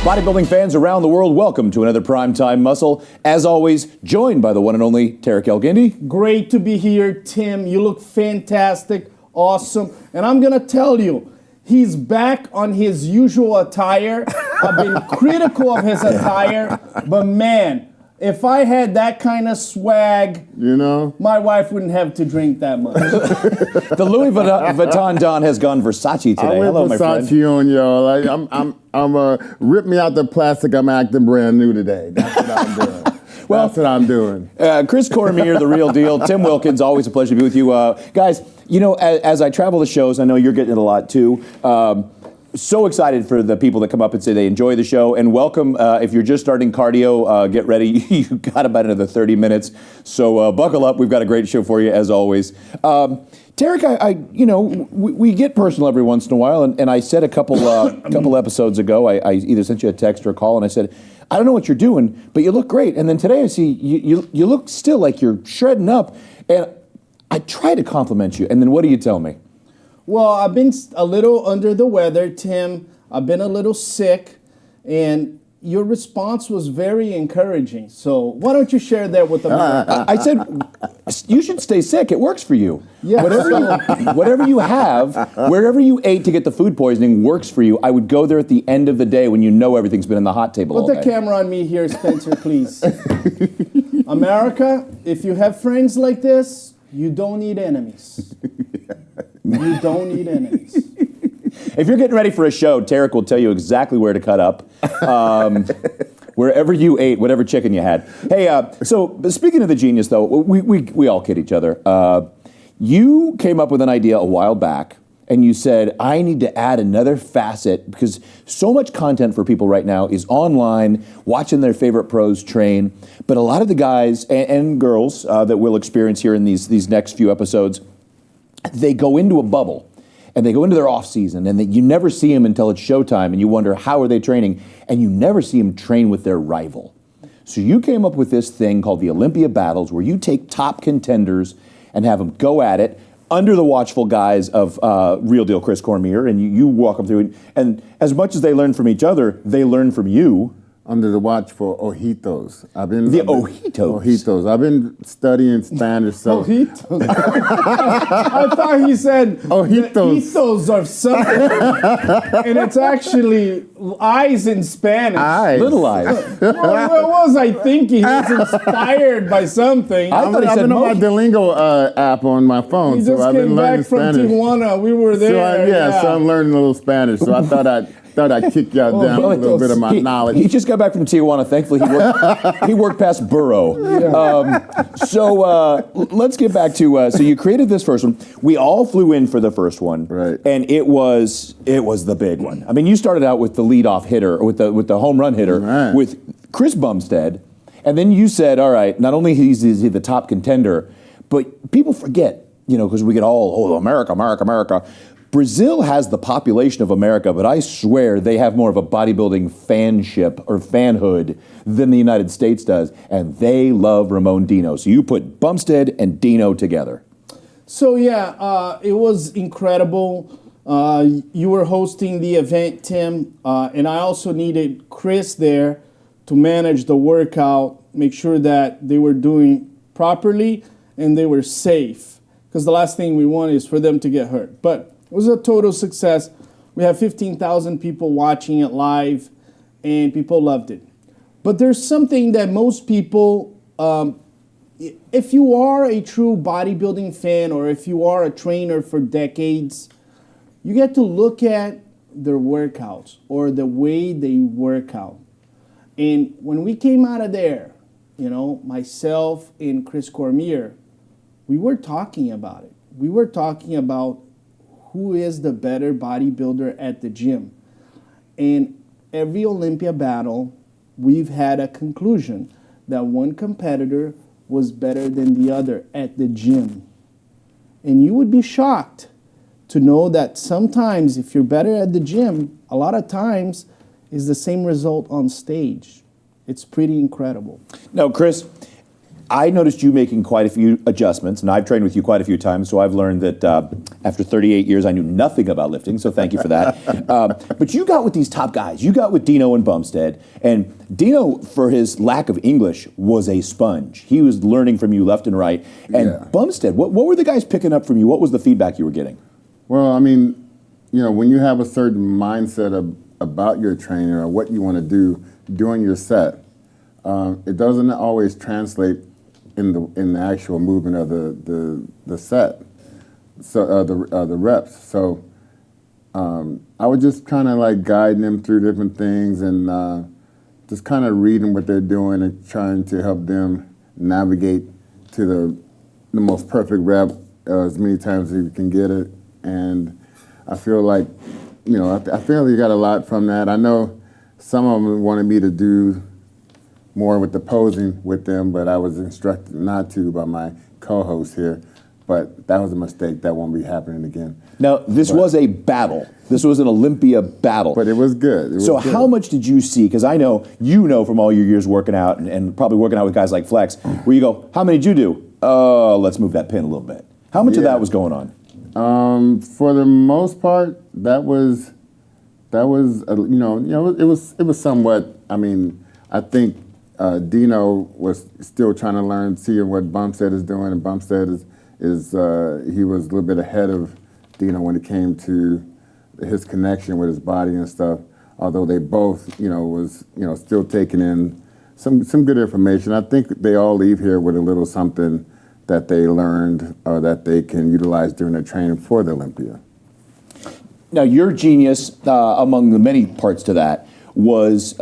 Bodybuilding fans around the world, welcome to another Primetime Muscle. As always, joined by the one and only Tarek El-Guindy. Great to be here, Tim. You look fantastic, awesome. And I'm going to tell you, he's back on his usual attire. I've been critical of his attire, but man, if I had that kind of swag, my wife wouldn't have to drink that much. The Louis Vuitton Don has gone Versace today. Hello, my friend. Versace on, y'all. I'm rip me out the plastic. I'm acting brand new today. That's what I'm doing. That's what I'm doing. Chris Cormier, the real deal. Tim Wilkins, always a pleasure to be with you. Guys, as I travel the shows, I know you're getting it a lot too. So excited for the people that come up and say they enjoy the show. And welcome, if you're just starting cardio, get ready. You got about another 30 minutes. So buckle up. We've got a great show for you, as always. Tarek, we get personal every once in a while. And I said a couple episodes ago, I either sent you a text or a call, and I said, I don't know what you're doing, but you look great. And then today I see you look still like you're shredding up. And I try to compliment you. And then what do you tell me? Well, I've been a little under the weather, Tim. I've been a little sick, and your response was very encouraging. So why don't you share that with America? I said, you should stay sick. It works for you. Yes. Whatever you have, wherever you ate to get the food poisoning works for you. I would go there at the end of the day when you know everything's been in the hot table all day. Put the camera on me here, Spencer, please. America, if you have friends like this, you don't need enemies. You don't need enemies. If you're getting ready for a show, Tarek will tell you exactly where to cut up. Wherever you ate, whatever chicken you had. Hey, so speaking of the genius, though, we all kid each other. You came up with an idea a while back, and you said, I need to add another facet because so much content for people right now is online, watching their favorite pros train. But a lot of the guys and girls that we'll experience here in these next few episodes, they go into a bubble and they go into their off season and you never see them until it's showtime and you wonder how are they training and you never see them train with their rival. So you came up with this thing called the Olympia Battles where you take top contenders and have them go at it under the watchful guise of real deal Chris Cormier and you walk them through it. And as much as they learn from each other, they learn from you. Under the watch for ojitos. Ojitos. I've been studying Spanish. So. Ojitos. I thought he said ojitos. Ojitos or something. And it's actually eyes in Spanish. Eyes. Little eyes. What was I thinking? He was inspired by something. I've been on my Duolingo app on my phone. He just I've been came learning back from Spanish. Tijuana. We were there. So I'm learning a little Spanish. So I thought I'd kick y'all down with a little bit of my knowledge. He just got back from Tijuana. Thankfully, he worked past Burro. Yeah. So let's get back to. So you created this first one. We all flew in for the first one, right? And it was the big one. I mean, you started out with the leadoff hitter, or with the home run hitter, right, with Chris Bumstead, and then you said, all right, not only is he the top contender, but people forget, because we get all America. Brazil has the population of America, but I swear they have more of a bodybuilding fanship or fanhood than the United States does, and they love Ramon Dino. So you put Bumstead and Dino together. So it was incredible. You were hosting the event, Tim, and I also needed Chris there to manage the workout, make sure that they were doing properly and they were safe, because the last thing we want is for them to get hurt. But it was a total success. We have 15,000 people watching it live, and people loved it. But there's something that most people, if you are a true bodybuilding fan or if you are a trainer for decades, you get to look at their workouts or the way they work out. And when we came out of there, myself and Chris Cormier, we were talking about it. We were talking about who is the better bodybuilder at the gym. And every Olympia battle, we've had a conclusion that one competitor was better than the other at the gym. And you would be shocked to know that sometimes if you're better at the gym, a lot of times is the same result on stage. It's pretty incredible. Now, Chris, I noticed you making quite a few adjustments, and I've trained with you quite a few times, so I've learned that after 38 years, I knew nothing about lifting, so thank you for that. But you got with these top guys. You got with Dino and Bumstead, and Dino, for his lack of English, was a sponge. He was learning from you left and right. And Bumstead, what were the guys picking up from you? What was the feedback you were getting? Well, I mean, when you have a certain mindset about your training or what you want to do during your set, it doesn't always translate in the actual movement of the set, so the reps. So I was just kind of like guiding them through different things and just kind of reading what they're doing and trying to help them navigate to the most perfect rep as many times as you can get it. And I feel like, I feel you got a lot from that. I know some of them wanted me to do more with the posing with them, but I was instructed not to by my co-host here. But that was a mistake. That won't be happening again. Now, this was a battle. This was an Olympia battle. But it was good. So how much did you see? Because I know you know from all your years working out and probably working out with guys like Flex, where you go, how many did you do? Oh, let's move that pin a little bit. How much of that was going on? For the most part, it was somewhat. I mean, I think Dino was still trying to learn, seeing what Bumstead is doing, and Bumstead is he was a little bit ahead of Dino when it came to his connection with his body and stuff. Although they both, was still taking in some good information. I think they all leave here with a little something that they learned or that they can utilize during their training for the Olympia. Now, your genius, among the many parts to that, was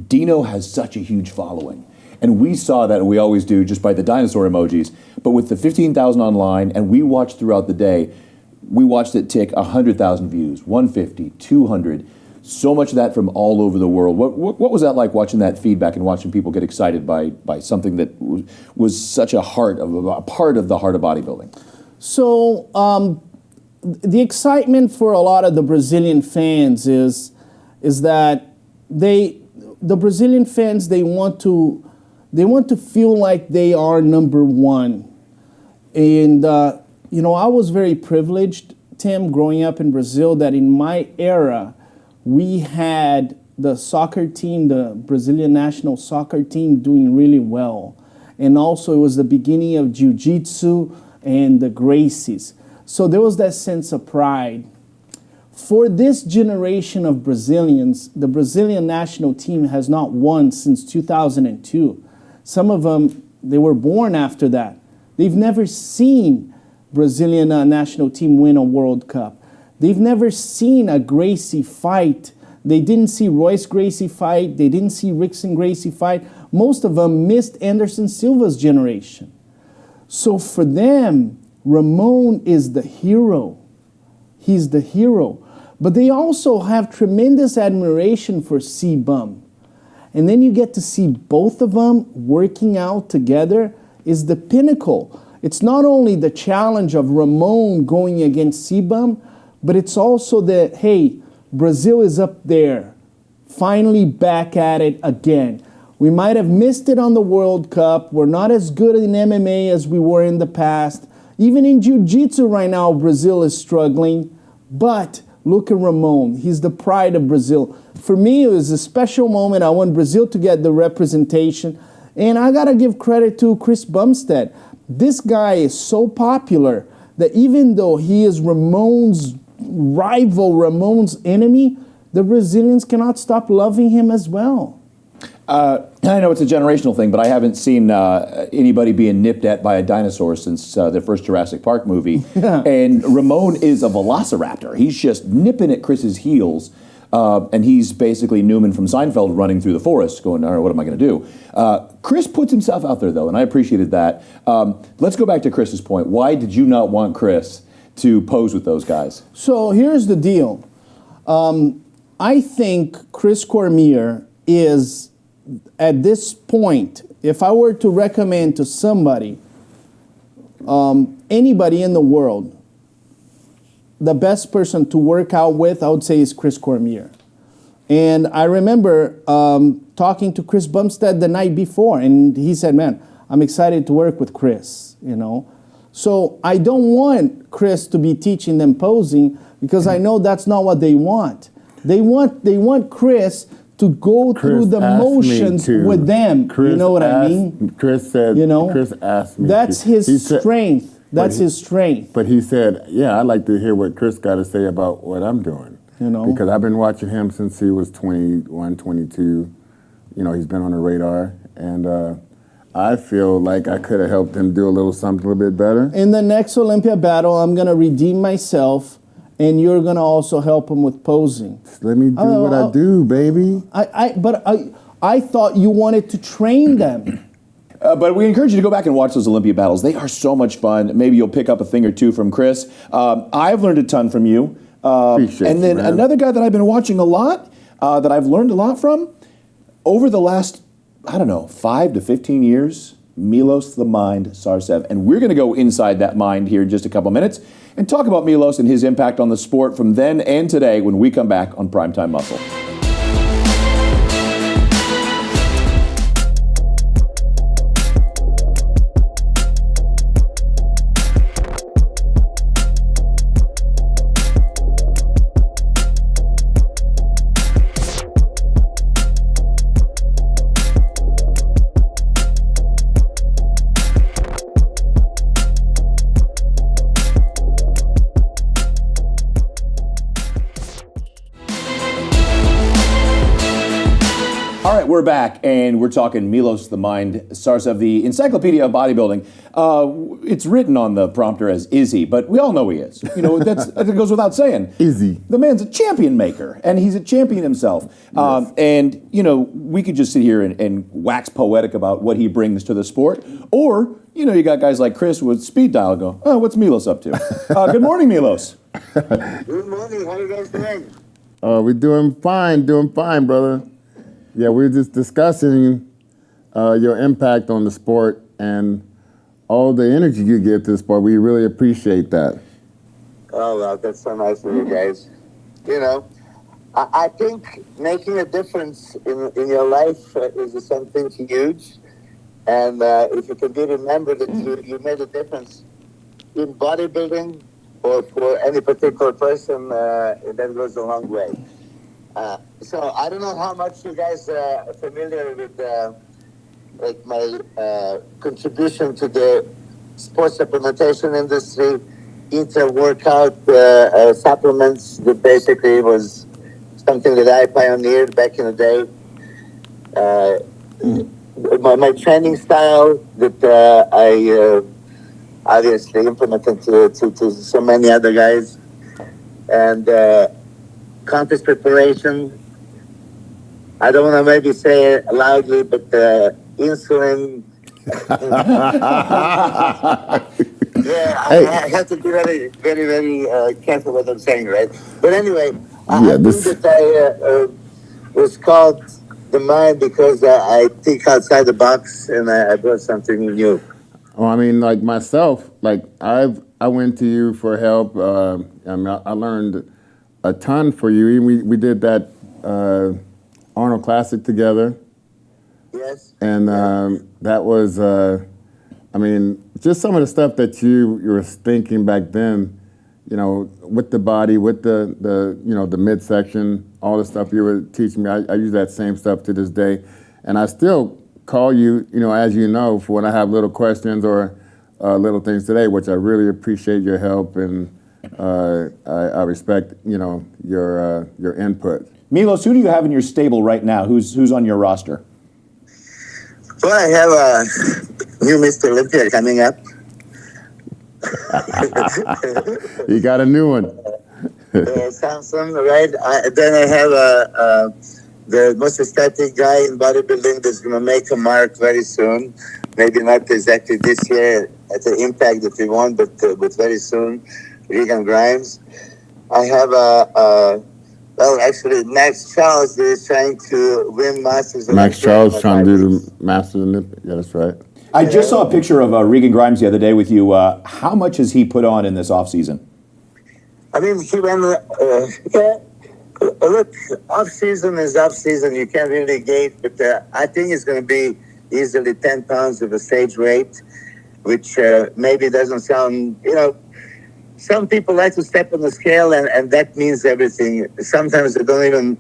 Dino has such a huge following. And we saw that, and we always do, just by the dinosaur emojis. But with the 15,000 online, and we watched throughout the day, we watched it tick 100,000 views, 150, 200. So much of that from all over the world. What was that like, watching that feedback and watching people get excited by something that was such a part of the heart of bodybuilding? So the excitement for a lot of the Brazilian fans is that the Brazilian fans, they want to feel like they are number one. And I was very privileged, Tim, growing up in Brazil, that in my era we had the soccer team, the Brazilian national soccer team, doing really well. And also it was the beginning of jiu-jitsu and the Gracies. So there was that sense of pride. For this generation of Brazilians, the Brazilian national team has not won since 2002. Some of them, they were born after that. They've never seen Brazilian national team win a World Cup. They've never seen a Gracie fight. They didn't see Royce Gracie fight. They didn't see Rickson Gracie fight. Most of them missed Anderson Silva's generation. So for them, Ramon is the hero. He's the hero. But they also have tremendous admiration for Cbum. And then you get to see both of them working out together is the pinnacle. It's not only the challenge of Ramon going against Cbum, but it's also that, hey, Brazil is up there, finally back at it again. We might have missed it on the World Cup. We're not as good in MMA as we were in the past. Even in Jiu-Jitsu right now, Brazil is struggling. But look at Ramon. He's the pride of Brazil. For me, it was a special moment. I want Brazil to get the representation. And I got to give credit to Chris Bumstead. This guy is so popular that even though he is Ramon's rival, Ramon's enemy, the Brazilians cannot stop loving him as well. I know it's a generational thing, but I haven't seen anybody being nipped at by a dinosaur since the first Jurassic Park movie. And Ramon is a velociraptor. He's just nipping at Chris's heels. And he's basically Newman from Seinfeld running through the forest going, all right, what am I going to do? Chris puts himself out there, though, and I appreciated that. Let's go back to Chris's point. Why did you not want Chris to pose with those guys? So here's the deal. I think Chris Cormier is, at this point, if I were to recommend to somebody, anybody in the world, the best person to work out with, I would say, is Chris Cormier. And I remember talking to Chris Bumstead the night before, and he said, man, I'm excited to work with Chris, you know. So I don't want Chris to be teaching them posing because I know that's not what they want. They want Chris to go through the motions with them. You know what I mean? Chris said, Chris asked me. That's his strength. That's his strength. But he said, yeah, I'd like to hear what Chris got to say about what I'm doing. You know? Because I've been watching him since he was 21, 22. You know, he's been on the radar. And I feel like I could have helped him do a little something a little bit better. In the next Olympia battle, I'm going to redeem myself, and you're going to also help him with posing. Just let me do what I do, baby. But I thought you wanted to train them. But we encourage you to go back and watch those Olympia battles. They are so much fun. Maybe you'll pick up a thing or two from Chris. I've learned a ton from you. And then another guy that I've been watching a lot, that I've learned a lot from, over the last, 5 to 15 years, Milos the Mind Sarcev. And we're going to go inside that mind here in just a couple minutes and talk about Milos and his impact on the sport from then and today when we come back on Primetime Muscle. All right, we're back, and we're talking Milos the Mind Sarcev, the Encyclopedia of Bodybuilding. It's written on the prompter as Izzy, but we all know he is. You know, that goes without saying. Izzy. The man's a champion maker, and he's a champion himself. Yes. And, we could just sit here and wax poetic about what he brings to the sport. Or, you got guys like Chris with speed dial go, oh, what's Milos up to? Good morning, Milos. Good morning. How are you guys doing? We're doing fine, brother. Yeah, we're just discussing your impact on the sport and all the energy you give to the sport. We really appreciate that. Oh, well, that's so nice of you guys. I think making a difference in your life is something huge. And if you can be remembered that you made a difference in bodybuilding or for any particular person, that goes a long way. So I don't know how much you guys are familiar with my contribution to the sports supplementation industry, inter-workout supplements. That basically was something that I pioneered back in the day. My training style that I obviously implemented to so many other guys, and contest preparation. I don't want to maybe say it loudly, but insulin. I have to be very, very, very careful what I'm saying, right? But anyway, I think that I was called the mind because I think outside the box and I brought something new. Well, I mean, like myself, I went to you for help. I learned a ton for you. We did that Arnold Classic together. Yes. And that was, just some of the stuff that you were thinking back then, with the body, with the midsection, all the stuff you were teaching me. I use that same stuff to this day. And I still call you, as you know, for when I have little questions or little things today, which I really appreciate your help and I respect, your input. Milos, who do you have in your stable right now? Who's on your roster? Well, I have a new Mr. Olympia coming up. You got a new one. Samson, right? Then I have the most aesthetic guy in bodybuilding that's going to make a mark very soon. Maybe not exactly this year at the impact that we want, but very soon. Regan Grimes. I have Max Charles is trying to win Masters Olympia. Max Charles trying to do the Masters Olympia. Yeah, that's right. I just saw a picture of Regan Grimes the other day with you. How much has he put on in this offseason? I mean, he went, look, off-season is off-season. You can't really gauge, but I think it's going to be easily 10 pounds of a stage weight, which maybe doesn't sound, some people like to step on the scale, and that means everything. Sometimes they don't even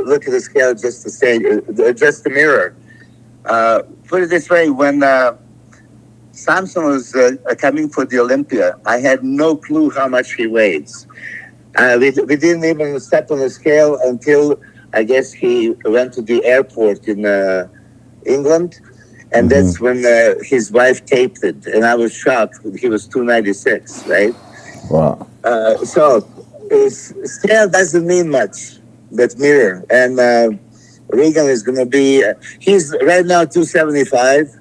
look at the scale, just to say, just the mirror. Put it this way, when Samson was coming for the Olympia, I had no clue how much he weighs. We didn't even step on the scale until, I guess, he went to the airport in England, and that's when his wife taped it, and I was shocked. He was 296, right? Wow. So scale doesn't mean much, that mirror. And Regan is going to be, he's right now 275.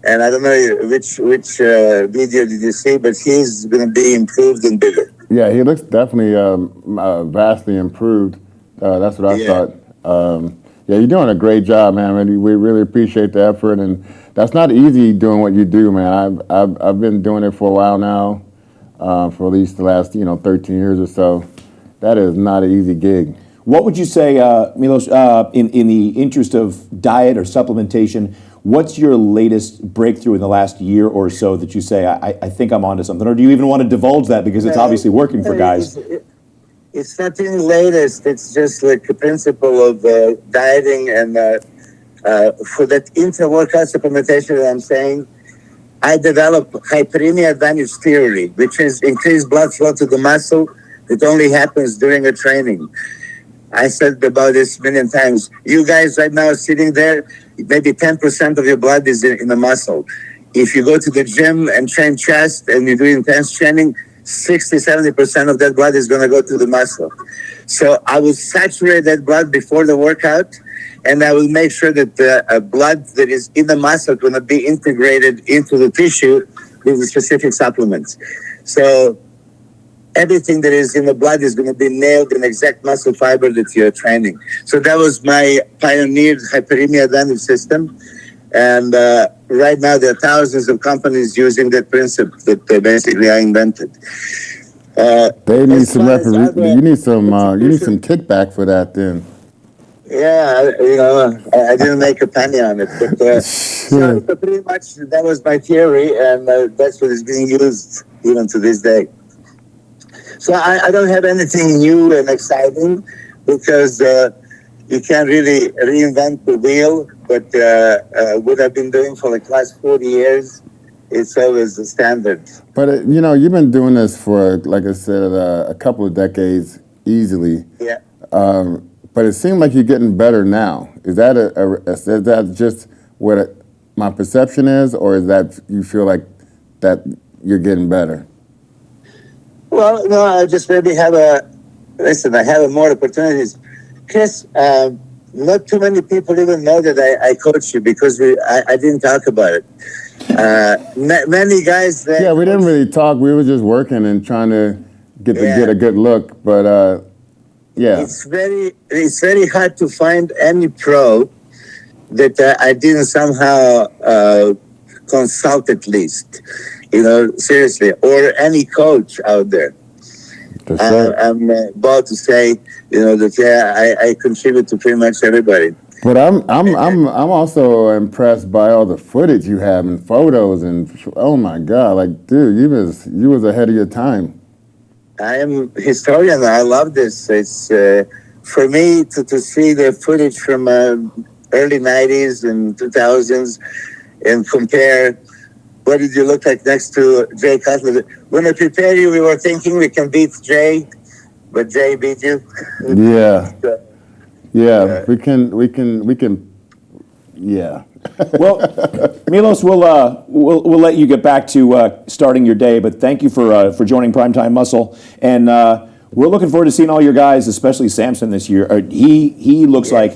And I don't know which video did you see, but he's going to be improved and bigger. Yeah, he looks definitely vastly improved. That's what I thought. Yeah, you're doing a great job, man. We really appreciate the effort, and that's not easy doing what you do, man. I've been doing it for a while now, for at least the last 13 years or so. That is not an easy gig. What would you say, Milos, in the interest of diet or supplementation, what's your latest breakthrough in the last year or so that you say, I think I'm onto something? Or do you even want to divulge that because it's obviously working for guys? It's nothing latest. It's just like a principle of dieting, and for that intra-workout supplementation that I'm saying, I developed hyperemia advantage theory, which is increased blood flow to the muscle. It only happens during a training. I said about this a million times. You guys right now sitting there, maybe 10% of your blood is in the muscle. If you go to the gym and train chest and you do intense training, 60-70% of that blood is going to go to the muscle. So I will saturate that blood before the workout, and I will make sure that the blood that is in the muscle is going to be integrated into the tissue with the specific supplements. So everything that is in the blood is going to be nailed in exact muscle fiber that you're training. So that was my pioneered hyperemia advantage system. And right now there are thousands of companies using that principle that basically I invented. They need some you need some kickback for that then. Yeah, I didn't make a penny on it, but so pretty much that was my theory, and that's what is being used even to this day. So I don't have anything new and exciting, because you can't really reinvent the wheel, but what I've been doing for like last 40 years, it's always the standard. But, you've been doing this for, like I said, a couple of decades easily. Yeah. But it seems like you're getting better now. Is that is that just what my perception is, or is that you feel like that you're getting better? Well, no, I just maybe I have more opportunities. Chris, not too many people even know that I coach you, because I didn't talk about it. Many guys that... Yeah, we didn't really talk. We were just working and trying to get a good look, but yeah. It's very hard to find any pro that I didn't somehow consult at least, seriously, or any coach out there. I'm about to say, that I contribute to pretty much everybody. But I'm also impressed by all the footage you have and photos, and oh my God, like, dude, you was ahead of your time. I am a historian. I love this. It's for me to see the footage from early 90s and 2000s and compare what did you look like next to Jay Cutler. When I prepared you, we were thinking we can beat Jay, but Jay beat you. Yeah. Yeah, we can. Yeah. Well, Milos, we'll let you get back to starting your day, but thank you for joining Primetime Muscle, and we're looking forward to seeing all your guys, especially Samson this year. He looks like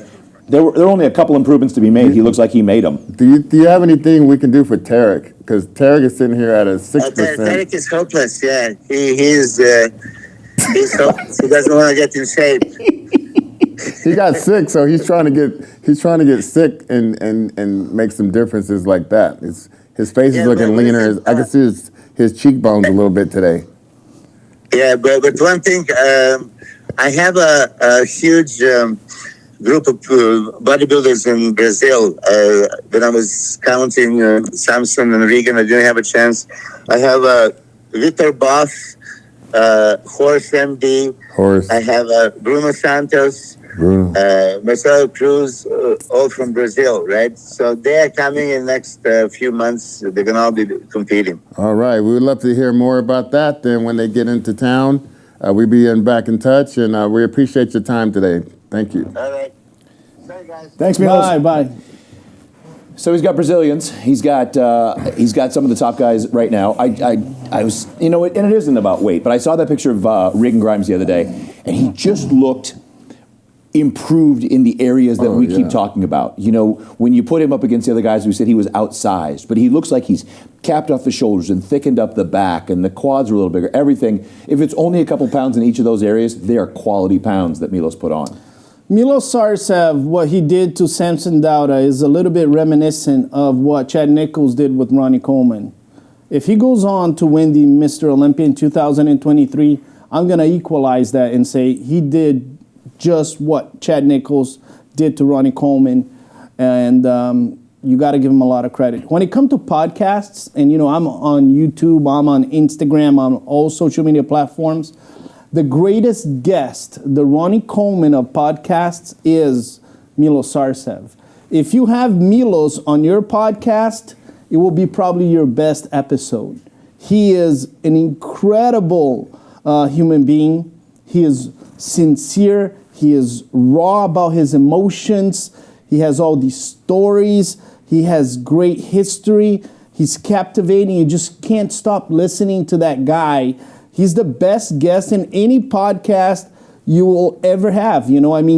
there were only a couple improvements to be made. He looks like he made them. Do you have anything we can do for Tarek? Because Tarek is sitting here at a 6%. Tarek is hopeless. Yeah, he's hopeless. He doesn't want to get in shape. He got sick, so he's trying to get sick and make some differences like that. His face is looking leaner. I can see his cheekbones a little bit today. Yeah, but one thing, I have a huge group of bodybuilders in Brazil. When I was counting Samson and Regan, I didn't have a chance. I have Vitor Boff, Horse MD. Horse. I have Bruno Santos, Marcelo Cruz, all from Brazil, right? So they are coming in the next few months. They're going to all be competing. All right. We would love to hear more about that then when they get into town. We'll be back in touch, and we appreciate your time today. Thank you. All right. Sorry, guys. Thanks, Milos. Bye. So he's got Brazilians. He's got some of the top guys right now. I was, and it isn't about weight, but I saw that picture of Regan Grimes the other day, and he just looked improved in the areas that we keep talking about. When you put him up against the other guys, we said he was outsized, but he looks like he's capped off the shoulders and thickened up the back, and the quads are a little bigger. Everything. If it's only a couple pounds in each of those areas, they are quality pounds that Milos put on. Milos Sarcev, what he did to Samson Dauda is a little bit reminiscent of what Chad Nichols did with Ronnie Coleman. If he goes on to win the Mr. Olympia in 2023, I'm going to equalize that and say he did just what Chad Nichols did to Ronnie Coleman, and you got to give him a lot of credit. When it comes to podcasts, and I'm on YouTube, I'm on Instagram, on all social media platforms, the greatest guest, the Ronnie Coleman of podcasts, is Milos Sarcev. If you have Milos on your podcast, it will be probably your best episode. He is an incredible human being. He is sincere. He is raw about his emotions. He has all these stories. He has great history. He's captivating. You just can't stop listening to that guy. He's the best guest in any podcast you will ever have.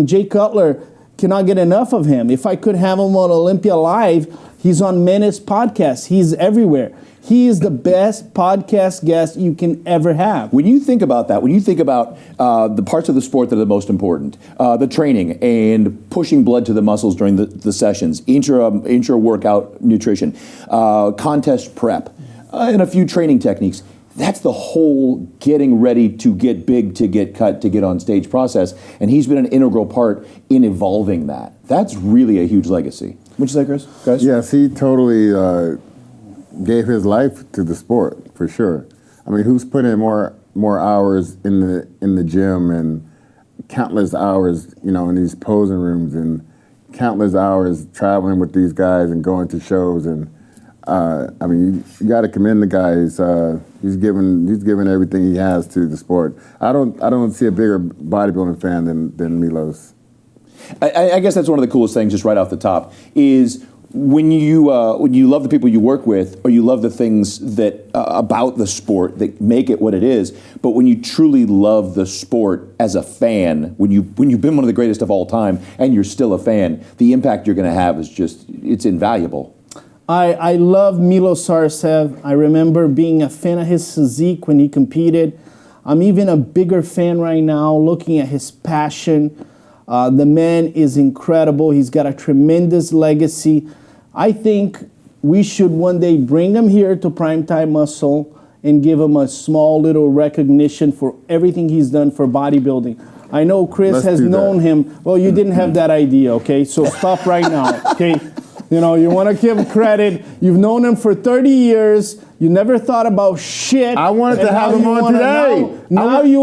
Jay Cutler cannot get enough of him. If I could have him on Olympia Live, he's on Menace Podcast. He's everywhere. He is the best podcast guest you can ever have. When you think about that, when you think about the parts of the sport that are the most important, the training and pushing blood to the muscles during the sessions, intra-workout nutrition, contest prep, and a few training techniques, that's the whole getting ready to get big, to get cut, to get on stage process. And he's been an integral part in evolving that. That's really a huge legacy. What'd you say, Chris? Guys? Yes, he totally gave his life to the sport, for sure. I mean, who's put in more hours in the gym and countless hours, in these posing rooms and countless hours traveling with these guys and going to shows and you got to commend the guy. He's given everything he has to the sport. I don't see a bigger bodybuilding fan than Milos. I guess that's one of the coolest things, just right off the top, is when you love the people you work with, or you love the things that about the sport that make it what it is. But when you truly love the sport as a fan, when you've been one of the greatest of all time, and you're still a fan, the impact you're going to have is it's invaluable. I love Milos Sarcev. I remember being a fan of his physique when he competed. I'm even a bigger fan right now, looking at his passion. The man is incredible. He's got a tremendous legacy. I think we should one day bring him here to Primetime Muscle and give him a small little recognition for everything he's done for bodybuilding. I know Chris has known him. Well, you didn't have that idea, okay? So stop right now, okay? You want to give credit. You've known him for 30 years. You never thought about shit. I wanted to have him on today. Now you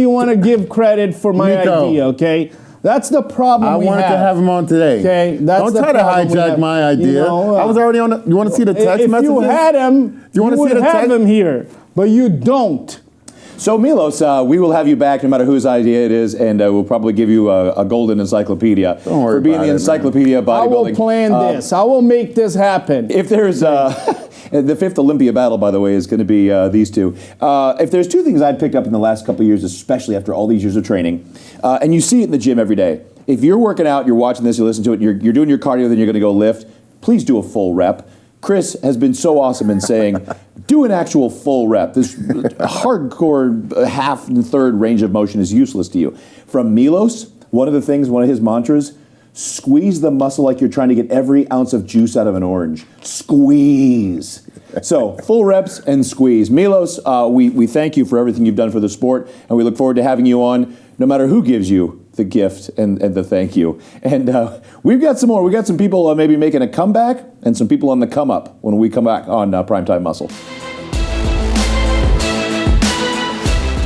want to give credit for my idea, okay? That's the problem I wanted to have him on today. Okay, don't try to hijack my idea. I was already on. You want to see the text messages? If you had him, you would have him here, but you don't. So Milos, we will have you back no matter whose idea it is, and we'll probably give you a golden encyclopedia for being the encyclopedia of bodybuilding. I will plan this. I will make this happen. If there's the 5th Olympia Battle, by the way, is going to be these two. If there's two things I've picked up in the last couple of years, especially after all these years of training, and you see it in the gym every day. If you're working out, you're watching this, you listen to it, you're doing your cardio, then you're going to go lift, please do a full rep. Chris has been so awesome in saying, do an actual full rep. This hardcore half and third range of motion is useless to you. From Milos, one of his mantras, squeeze the muscle like you're trying to get every ounce of juice out of an orange. Squeeze. So, full reps and squeeze. Milos, we thank you for everything you've done for the sport, and we look forward to having you on, no matter who gives you the gift and the thank you. And we've got some more. We've got some people maybe making a comeback and some people on the come up when we come back on Primetime Muscle.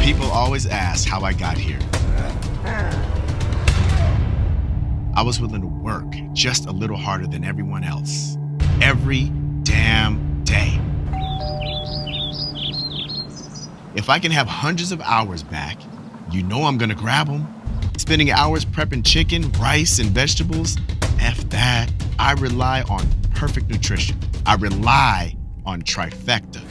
People always ask how I got here. I was willing to work just a little harder than everyone else. Every damn day. If I can have hundreds of hours back, you know I'm gonna grab them. Spending hours prepping chicken, rice, and vegetables, F that. I rely on perfect nutrition. I rely on trifecta.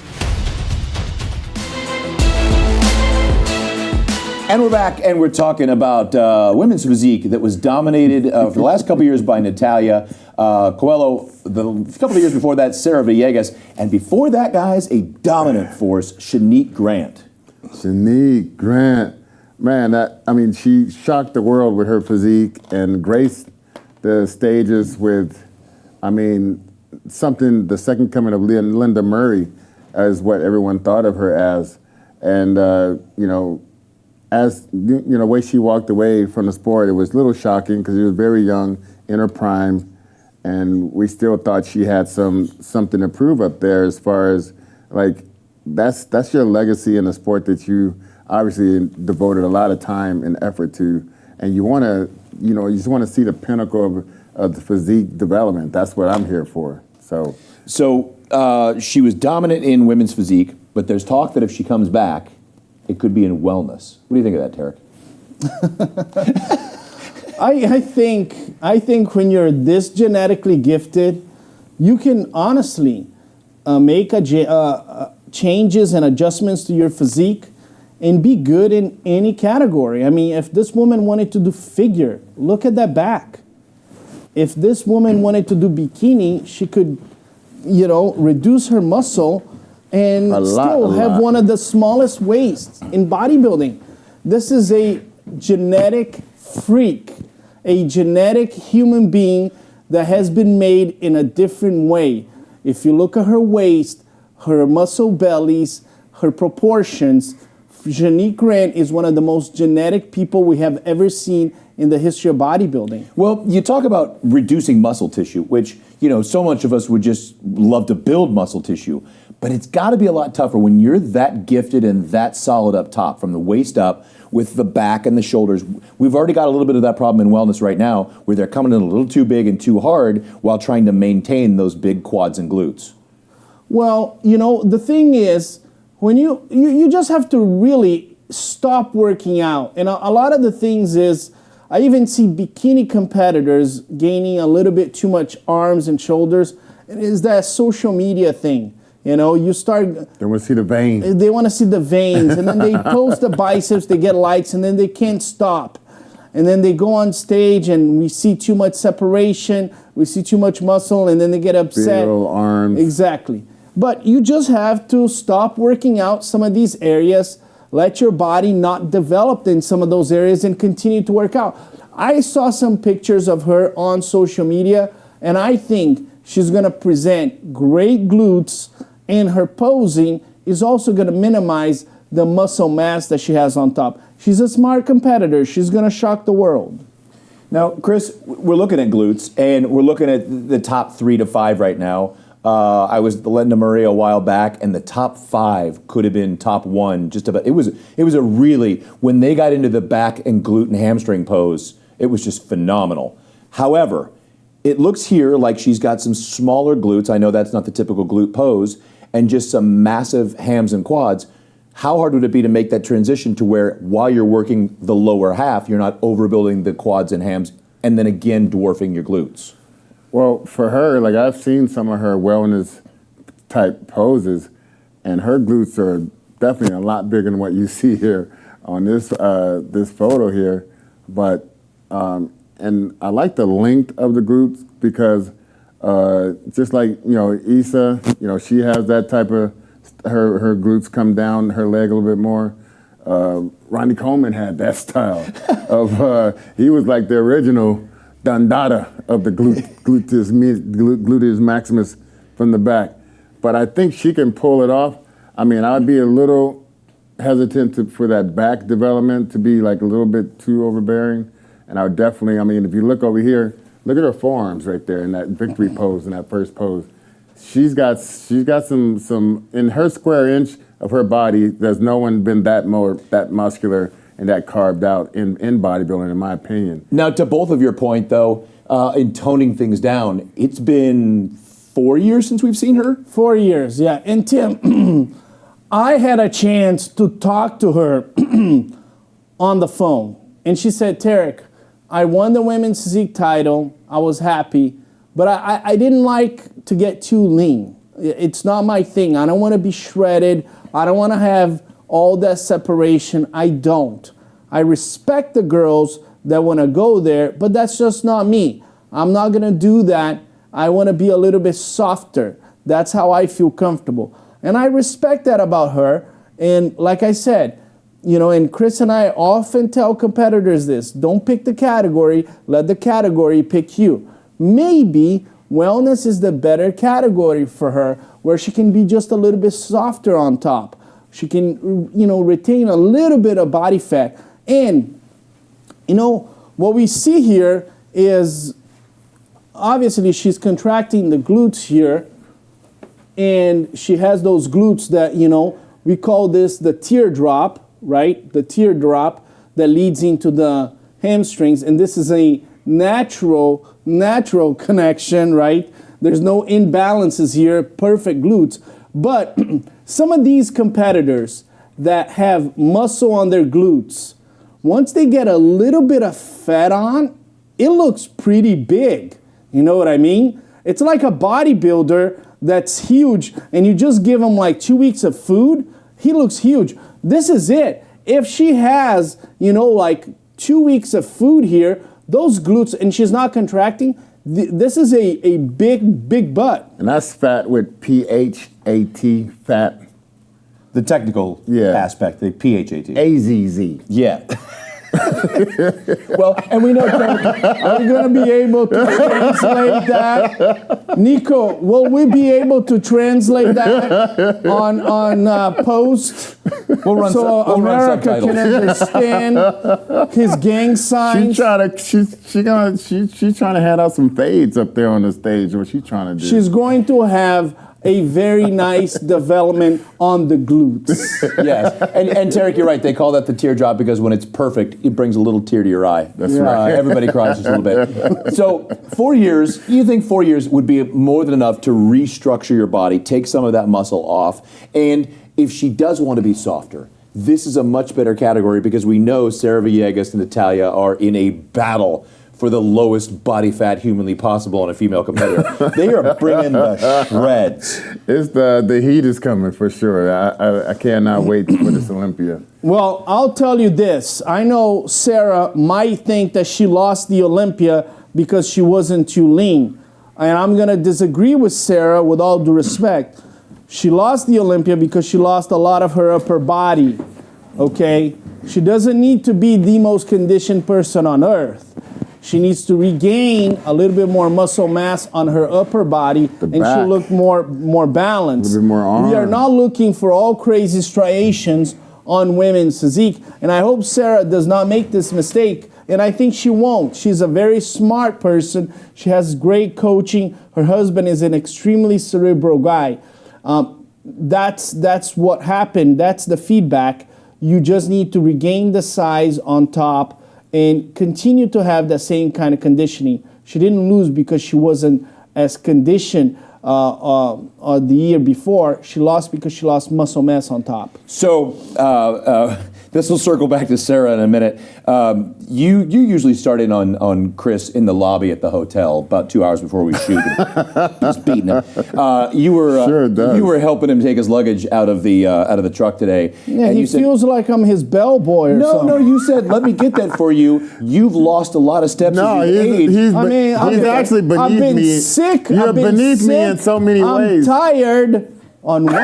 And we're back, and we're talking about women's physique that was dominated for the last couple of years by Natalia Coelho. The couple of years before that, Sarah Villegas. And before that, guys, a dominant force, Shanique Grant. Shanique Grant. Man, she shocked the world with her physique and graced the stages with, something, the second coming of Linda Murray as what everyone thought of her as. And, the way she walked away from the sport, it was a little shocking because she was very young, in her prime, and we still thought she had something to prove up there as far as, that's your legacy in a sport that you obviously devoted a lot of time and effort to, and you want to, you just want to see the pinnacle of the physique development. That's what I'm here for. So she was dominant in women's physique, but there's talk that if she comes back, it could be in wellness. What do you think of that, Tarek? I think when you're this genetically gifted, you can honestly make changes and adjustments to your physique and be good in any category. If this woman wanted to do figure, look at that back. If this woman wanted to do bikini, she could, reduce her muscle and still have one of the smallest waists in bodybuilding. This is a genetic freak, a genetic human being that has been made in a different way. If you look at her waist, her muscle bellies, her proportions, Shanique Grant is one of the most genetic people we have ever seen in the history of bodybuilding. Well, you talk about reducing muscle tissue, which, so much of us would just love to build muscle tissue. But it's got to be a lot tougher when you're that gifted and that solid up top, from the waist up, with the back and the shoulders. We've already got a little bit of that problem in wellness right now, where they're coming in a little too big and too hard while trying to maintain those big quads and glutes. Well, the thing is, when you just have to really stop working out. And a lot of the things is, I even see bikini competitors gaining a little bit too much arms and shoulders. It is that social media thing. You start... They want to see the veins. They want to see the veins. And then they post the biceps, they get likes, and then they can't stop. And then they go on stage and we see too much separation, we see too much muscle, and then they get upset. Big old arms. Exactly. But you just have to stop working out some of these areas, let your body not develop in some of those areas, and continue to work out. I saw some pictures of her on social media, and I think she's going to present great glutes, and her posing is also going to minimize the muscle mass that she has on top. She's a smart competitor. She's going to shock the world. Now, Chris, we're looking at glutes, and we're looking at the top 3 to 5 right now. I was the Linda Murray a while back, and the top 5 could have been top 1. Just about. It was a really, when they got into the back and glute and hamstring pose, it was just phenomenal. However, it looks here like she's got some smaller glutes. I know that's not the typical glute pose, and just some massive hams and quads. How hard would it be to make that transition to where, while you're working the lower half, you're not overbuilding the quads and hams, and then again dwarfing your glutes? Well, for her, I've seen some of her wellness type poses, and her glutes are definitely a lot bigger than what you see here on this photo here. But and I like the length of the glutes because just like Issa, she has that type of her glutes come down her leg a little bit more. Ronnie Coleman had that style of he was like the original Dandada of the gluteus maximus from the back. But I think she can pull it off. I'd be a little hesitant for that back development to be a little bit too overbearing. And I would definitely, I mean, if you look over here, look at her forearms right there in that victory pose, in that first pose. She's got some in her square inch of her body. There's no one been that muscular and that carved out in bodybuilding, in my opinion. Now, to both of your point, though, in toning things down, it's been 4 years since we've seen her? 4 years, yeah. And Tim, I had a chance to talk to her on the phone. And she said, Tarek, I won the women's physique title. I was happy. But I didn't like to get too lean. It's not my thing. I don't want to be shredded. I don't want to have all that separation. I don't. I respect the girls that want to go there, but that's just not me. I'm not going to do that. I want to be a little bit softer. That's how I feel comfortable. And I respect that about her. And like I said, you know, and Chris and I often tell competitors this, don't pick the category, let the category pick you. Maybe wellness is the better category for her, where she can be just a little bit softer on top. She can, you know, retain a little bit of body fat. And, you know, what we see here is obviously she's contracting the glutes here, and she has those glutes that, you know, we call this the teardrop, right? The teardrop that leads into the hamstrings, and this is a natural connection, right? There's no imbalances here, perfect glutes. But some of these competitors that have muscle on their glutes, once they get a little bit of fat on, it looks pretty big. You know what I mean? It's like a bodybuilder that's huge and you just give him like 2 weeks of food, he looks huge. This is it. If she has, you know, like 2 weeks of food here, those glutes, and she's not contracting, this is a big butt. And that's fat with PHAT, fat. The technical aspect, the PHAT. AZZ. Yeah. Well, and we know, are we going to be able to translate that? Nico, will we be able to translate that on post? We'll run America can understand his gang signs. She's trying to hand out some fades up there on the stage. What she's trying to do? She's going to have a very nice development on the glutes. Yes, and Tarek, you're right. They call that the teardrop because when it's perfect, it brings a little tear to your eye. That's right. Everybody cries just a little bit. So 4 years, you think 4 years would be more than enough to restructure your body, take some of that muscle off, and if she does want to be softer, this is a much better category because we know Sarah Villegas and Natalia are in a battle for the lowest body fat humanly possible on a female competitor. They are bringing the shreds. It's the heat is coming for sure. I cannot wait for this Olympia. Well, I'll tell you this. I know Sarah might think that she lost the Olympia because she wasn't too lean. And I'm going to disagree with Sarah with all due respect. She lost the Olympia because she lost a lot of her upper body, okay? She doesn't need to be the most conditioned person on earth. She needs to regain a little bit more muscle mass on her upper body, and she'll look more balanced. A little bit more arm. We are not looking for all crazy striations on women's physique, and I hope Sarah does not make this mistake, and I think she won't. She's a very smart person. She has great coaching. Her husband is an extremely cerebral guy. That's what happened. That's the feedback. You just need to regain the size on top and continue to have the same kind of conditioning. She didn't lose because she wasn't as conditioned the year before. She lost because she lost muscle mass on top. So this will circle back to Sarah in a minute. You usually start in on Chris in the lobby at the hotel about 2 hours before we shoot. Just beating him. You were helping him take his luggage out of the truck today. Yeah, and he feels like I'm his bellboy or something. No, you said, let me get that for you. You've lost a lot of steps as you age. He's actually beneath I've been me. sick. You're beneath me in so many ways. I'm tired. On what?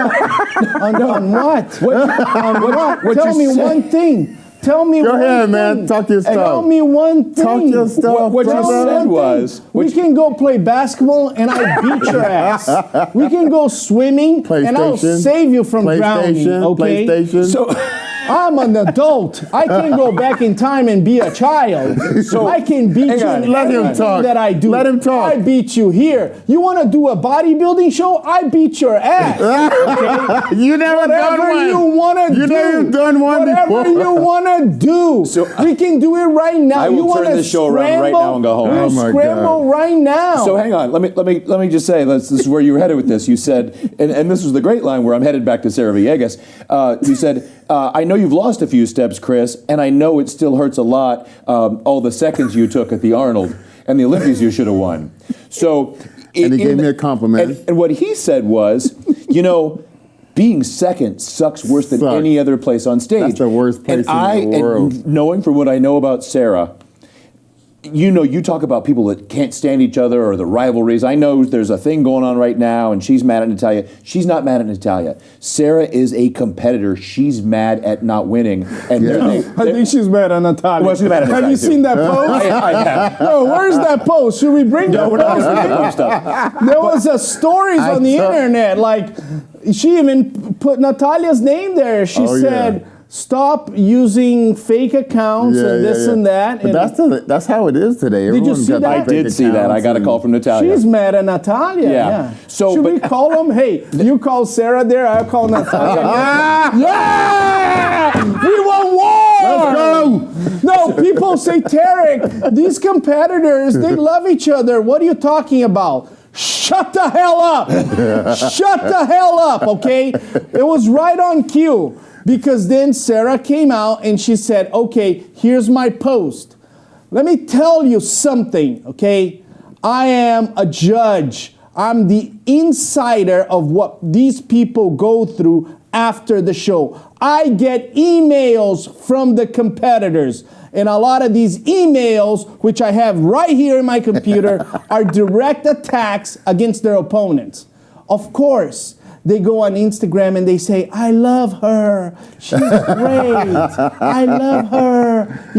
on what? On what? Tell me one thing. Tell me Go ahead, man. Talk your stuff. Tell me one thing. Talk your stuff. What you said was... We can go play basketball and I beat your ass. We can go swimming and I'll save you from drowning. Okay? PlayStation. I'm an adult. I can't go back in time and be a child. So I can beat you in everything that I do. Let him talk. I beat you here. You want to do a bodybuilding show? I beat your ass. Okay? You never done one. Whatever you want to do. You never done one before. Whatever you want to do. So, we can do it right now. I will turn this show around right now and go home. We'll Oh my scramble God. right now. So hang on, let me just say, this is where you were headed with this. You said, and this was the great line where I'm headed back to Sarah Villegas. You said, I know you've lost a few steps, Chris, and I know it still hurts a lot, all the seconds you took at the Arnold and the Olympias you should have won. So, And he gave me a compliment. And what he said was, being second sucks worse than Sucks. any other place on stage. That's the worst place in the world. And knowing from what I know about Sarah, you talk about people that can't stand each other or the rivalries. I know there's a thing going on right now, and she's mad at Natalia. She's not mad at Natalia. Sarah is a competitor. She's mad at not winning. And I think she's mad at Natalia. Well, she's mad at Have Natalia, you too. seen that post? I have. No, where's that post? Should we bring that We're not post? going to post stuff. There was a stories on the internet. Like, she even put Natalia's name there. She said, stop using fake accounts and this and that. But And that's how it is today. Did you Everyone's see got that? I the fake did see that. I got a call from Natalia. she's mad at Natalia. Yeah. So, should we but- call them? Hey, you call Sarah there, I'll call Natalia. Yeah! We won war! Let's go! No, people say, Tarek, these competitors, they love each other. What are you talking about? Shut the hell up! Shut the hell up, okay? It was right on cue. Because then Sarah came out and she said, okay, here's my post. Let me tell you something, okay? I am a judge. I'm the insider of what these people go through after the show. I get emails from the competitors. And a lot of these emails, which I have right here in my computer, are direct attacks against their opponents. Of course, they go on Instagram and they say, I love her. She's great. I love her,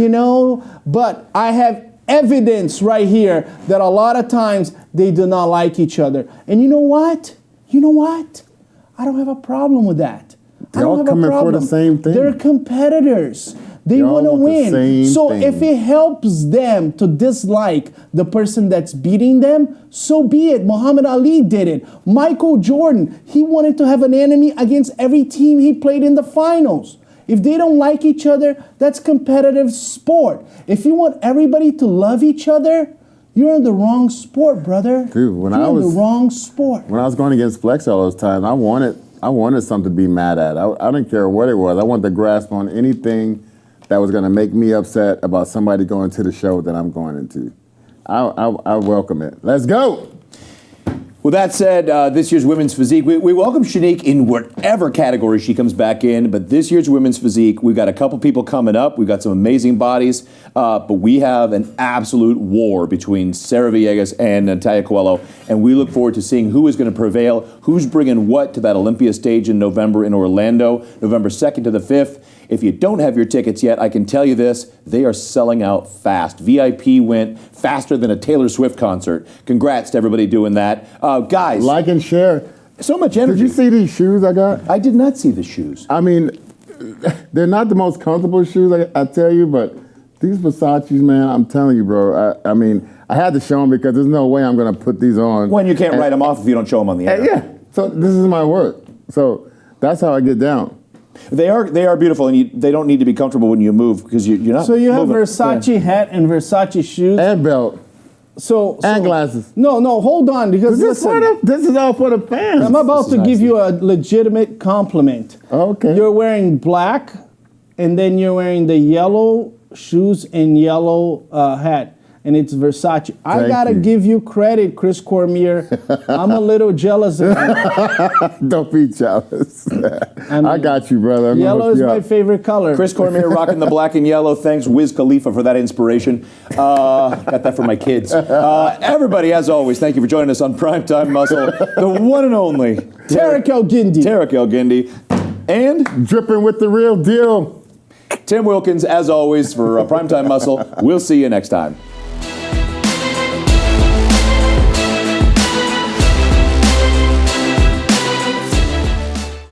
But I have evidence right here that a lot of times they do not like each other. And you know what? I don't have a problem with that. I don't all have a coming for problem. the same thing. They're competitors. They They all want to want the win. same So thing. if it helps them to dislike the person that's beating them, so be it. Muhammad Ali did it. Michael Jordan, he wanted to have an enemy against every team he played in the finals. If they don't like each other, that's competitive sport. If you want everybody to love each other, you're in the wrong sport, brother. Dude, when you're I in was- the wrong sport. When I was going against Flex all those times, I wanted something to be mad at. I didn't care what it was. I wanted to grasp on anything that was going to make me upset about somebody going to the show that I'm going into. I welcome it. Let's go. With that said, this year's Women's Physique, we welcome Shanique in whatever category she comes back in, but this year's Women's Physique, we've got a couple people coming up. We've got some amazing bodies, but we have an absolute war between Sarah Villegas and Natalia Coelho, and we look forward to seeing who is going to prevail, who's bringing what to that Olympia stage in November in Orlando, November 2nd to the 5th. If you don't have your tickets yet, I can tell you this, they are selling out fast. VIP went faster than a Taylor Swift concert. Congrats to everybody doing that. Guys. Like and share. So much energy. Did you see these shoes I got? I did not see the shoes. I mean, they're not the most comfortable shoes, I tell you, but these Versace's, man, I'm telling you, bro. I mean, I had to show them because there's no way I'm going to put these on. When you can't write them off if you don't show them on the air. Yeah. So this is my work. So that's how I get down. They are beautiful, and they don't need to be comfortable when you move because you're not. So you have moving. Versace hat and Versace shoes. And belt. And glasses. No, hold on, because This is all for the fans. I'm about to give you a legitimate compliment. Okay. You're wearing black, and then you're wearing the yellow shoes and yellow hat, and it's Versace. I Thank gotta you. give you credit, Chris Cormier. I'm a little jealous of you. Don't be jealous. I got you, brother. I'm gonna Yellow hook is you my up. favorite color. Chris Cormier rocking the black and yellow. Thanks, Wiz Khalifa, for that inspiration. Got that from my kids. Everybody, as always, thank you for joining us on Primetime Muscle. The one and only Tarek El Guindi. Tarek El Guindi. And Dripping with the real deal. Tim Wilkins, as always, for Primetime Muscle. We'll see you next time.